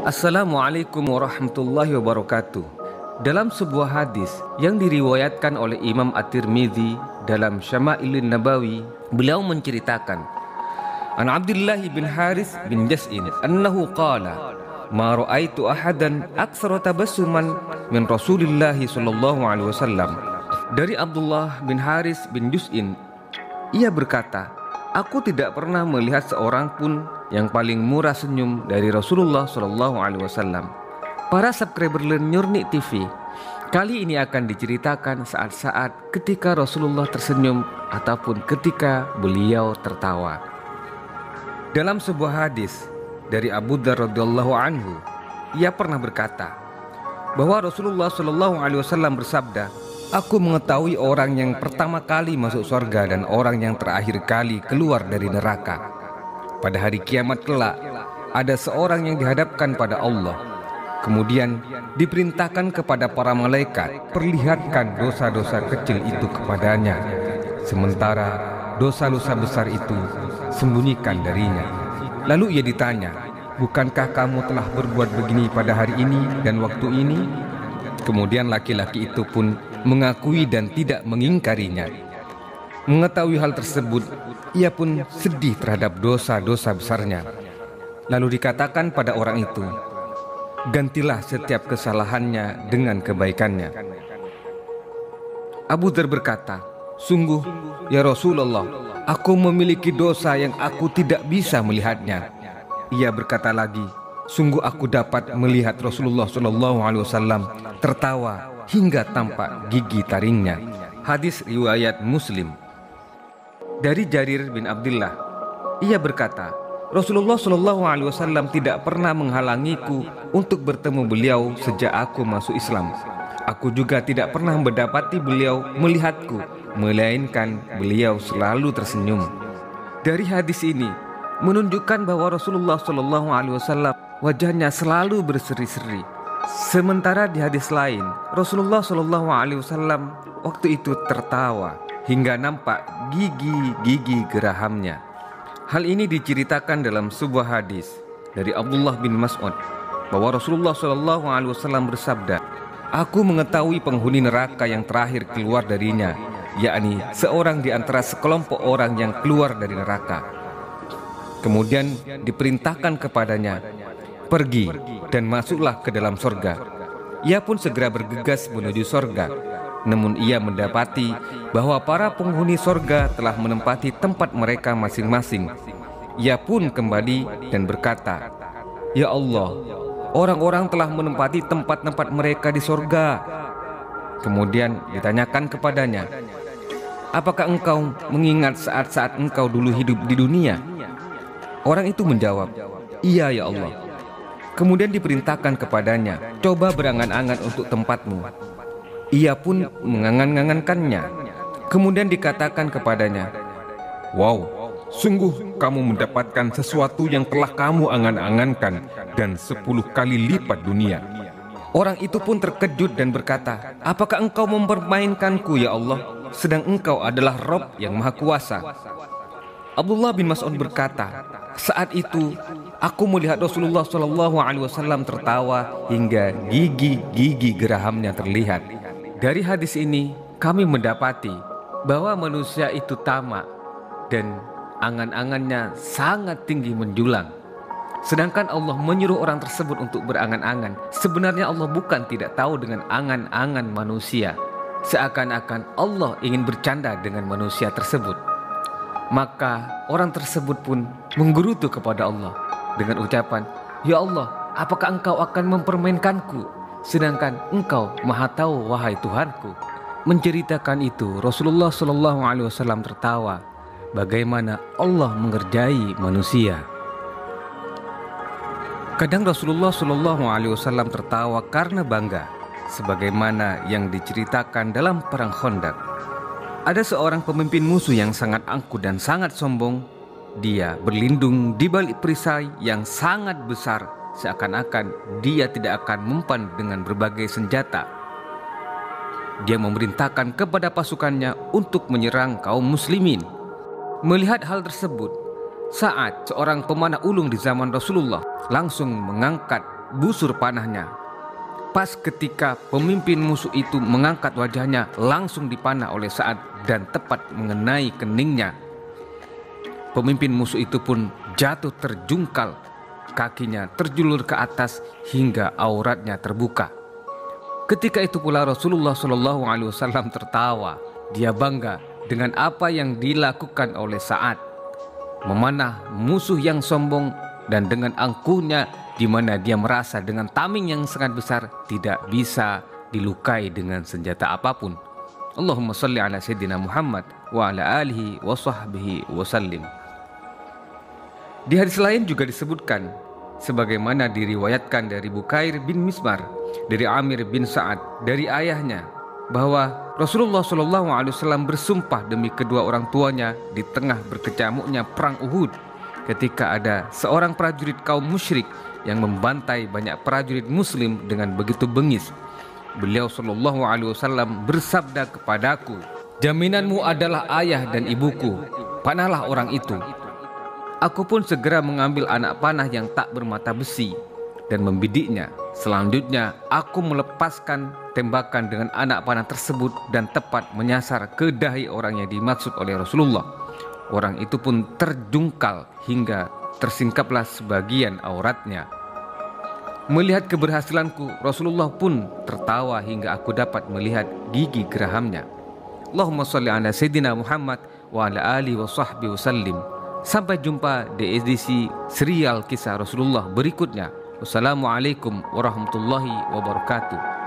Assalamualaikum warahmatullahi wabarakatuh. Dalam sebuah hadis yang diriwayatkan oleh Imam At-Tirmidzi dalam Syama'ilun Nabawi, beliau menceritakan An Abdullah bin Haris bin Jas'in annahu qala ma ra'aitu ahadan aktsara tabassuman min Rasulillah sallallahu alaihi wasallam. Dari Abdullah bin Haris bin Jas'in, ia berkata, aku tidak pernah melihat seorang pun yang paling murah senyum dari Rasulullah sallallahu alaihi wasallam. Para subscriber Learnik TV, kali ini akan diceritakan saat-saat ketika Rasulullah tersenyum ataupun ketika beliau tertawa. Dalam sebuah hadis dari Abu Dzar radhiyallahu anhu, ia pernah berkata bahwa Rasulullah sallallahu alaihi wasallam bersabda, aku mengetahui orang yang pertama kali masuk surga dan orang yang terakhir kali keluar dari neraka. Pada hari kiamat kelak, ada seorang yang dihadapkan pada Allah. Kemudian diperintahkan kepada para malaikat, perlihatkan dosa-dosa kecil itu kepadanya, sementara dosa-dosa besar itu sembunyikan darinya. Lalu ia ditanya, bukankah kamu telah berbuat begini pada hari ini dan waktu ini? Kemudian laki-laki itu pun mengakui dan tidak mengingkarinya. Mengetahui hal tersebut, ia pun sedih terhadap dosa-dosa besarnya. Lalu dikatakan pada orang itu, gantilah setiap kesalahannya dengan kebaikannya. Abu Dzar berkata, sungguh ya Rasulullah, aku memiliki dosa yang aku tidak bisa melihatnya. Ia berkata lagi, sungguh aku dapat melihat Rasulullah SAW tertawa hingga tampak gigi taringnya. Hadis riwayat Muslim. Dari Jarir bin Abdullah, ia berkata, Rasulullah SAW tidak pernah menghalangiku untuk bertemu beliau sejak aku masuk Islam. Aku juga tidak pernah mendapati beliau melihatku, melainkan beliau selalu tersenyum. Dari hadis ini menunjukkan bahwa Rasulullah SAW wajahnya selalu berseri-seri. Sementara di hadis lain, Rasulullah SAW waktu itu tertawa hingga nampak gigi-gigi gerahamnya. Hal ini diceritakan dalam sebuah hadis dari Abdullah bin Mas'ud bahwa Rasulullah SAW bersabda, aku mengetahui penghuni neraka yang terakhir keluar darinya, yakni seorang di antara sekelompok orang yang keluar dari neraka. Kemudian diperintahkan kepadanya, pergi dan masuklah ke dalam sorga. Ia pun segera bergegas menuju sorga. Namun ia mendapati bahwa para penghuni sorga telah menempati tempat mereka masing-masing. Ia pun kembali dan berkata, ya Allah, orang-orang telah menempati tempat-tempat mereka di sorga. Kemudian ditanyakan kepadanya, apakah engkau mengingat saat-saat engkau dulu hidup di dunia? Orang itu menjawab, iya ya Allah. Kemudian diperintahkan kepadanya, coba berangan-angan untuk tempatmu. Ia pun mengangan-angankannya. Kemudian dikatakan kepadanya, wow, sungguh kamu mendapatkan sesuatu yang telah kamu angan-angankan dan 10 kali lipat dunia. Orang itu pun terkejut dan berkata, apakah engkau mempermainkanku ya Allah, sedang engkau adalah Rabb yang Maha Kuasa? Abdullah bin Mas'ud berkata, saat itu aku melihat Rasulullah SAW tertawa hingga gigi-gigi gerahamnya terlihat. Dari hadis ini kami mendapati bahwa manusia itu tamak dan angan-angannya sangat tinggi menjulang. Sedangkan Allah menyuruh orang tersebut untuk berangan-angan. Sebenarnya Allah bukan tidak tahu dengan angan-angan manusia. Seakan-akan Allah ingin bercanda dengan manusia tersebut. Maka orang tersebut pun menggerutu kepada Allah dengan ucapan, ya Allah, apakah engkau akan mempermainkanku? Sedangkan engkau maha tahu wahai Tuhanku. Menceritakan itu Rasulullah SAW tertawa bagaimana Allah mengerjai manusia. Kadang Rasulullah SAW tertawa karena bangga, sebagaimana yang diceritakan dalam perang Khandaq. Ada seorang pemimpin musuh yang sangat angkuh dan sangat sombong. Dia berlindung di balik perisai yang sangat besar, seakan-akan dia tidak akan mempan dengan berbagai senjata. Dia memerintahkan kepada pasukannya untuk menyerang kaum muslimin. Melihat hal tersebut, Sa'ad, seorang pemanah ulung di zaman Rasulullah, langsung mengangkat busur panahnya. Pas ketika pemimpin musuh itu mengangkat wajahnya, langsung dipanah oleh Sa'ad dan tepat mengenai keningnya. Pemimpin musuh itu pun jatuh terjungkal, kakinya terjulur ke atas hingga auratnya terbuka. Ketika itu pula Rasulullah SAW tertawa. Dia bangga dengan apa yang dilakukan oleh Sa'ad, memanah musuh yang sombong, dan dengan angkuhnya di mana dia merasa dengan tameng yang sangat besar tidak bisa dilukai dengan senjata apapun. Allahumma salli ala Sayyidina Muhammad wa ala alihi wa sahbihi wa sallim. Di hadis lain juga disebutkan, sebagaimana diriwayatkan dari Bukair bin Mismar, dari Amir bin Sa'ad, dari ayahnya, bahwa Rasulullah SAW bersumpah demi kedua orang tuanya di tengah berkecamuknya perang Uhud, ketika ada seorang prajurit kaum musyrik yang membantai banyak prajurit muslim dengan begitu bengis. Beliau SAW bersabda kepadaku, "Jaminanmu adalah ayah dan ibuku, panahlah orang itu." Aku pun segera mengambil anak panah yang tak bermata besi dan membidiknya. Selanjutnya aku melepaskan tembakan dengan anak panah tersebut dan tepat menyasar ke dahi orang yang dimaksud oleh Rasulullah. Orang itu pun terjungkal hingga tersingkaplah sebagian auratnya. Melihat keberhasilanku, Rasulullah pun tertawa hingga aku dapat melihat gigi gerahamnya. Allahumma sholli ala Sayyidina Muhammad wa ala alihi wa sahbihi wasallim. Sampai jumpa di edisi serial kisah Rasulullah berikutnya. Wassalamualaikum warahmatullahi wabarakatuh.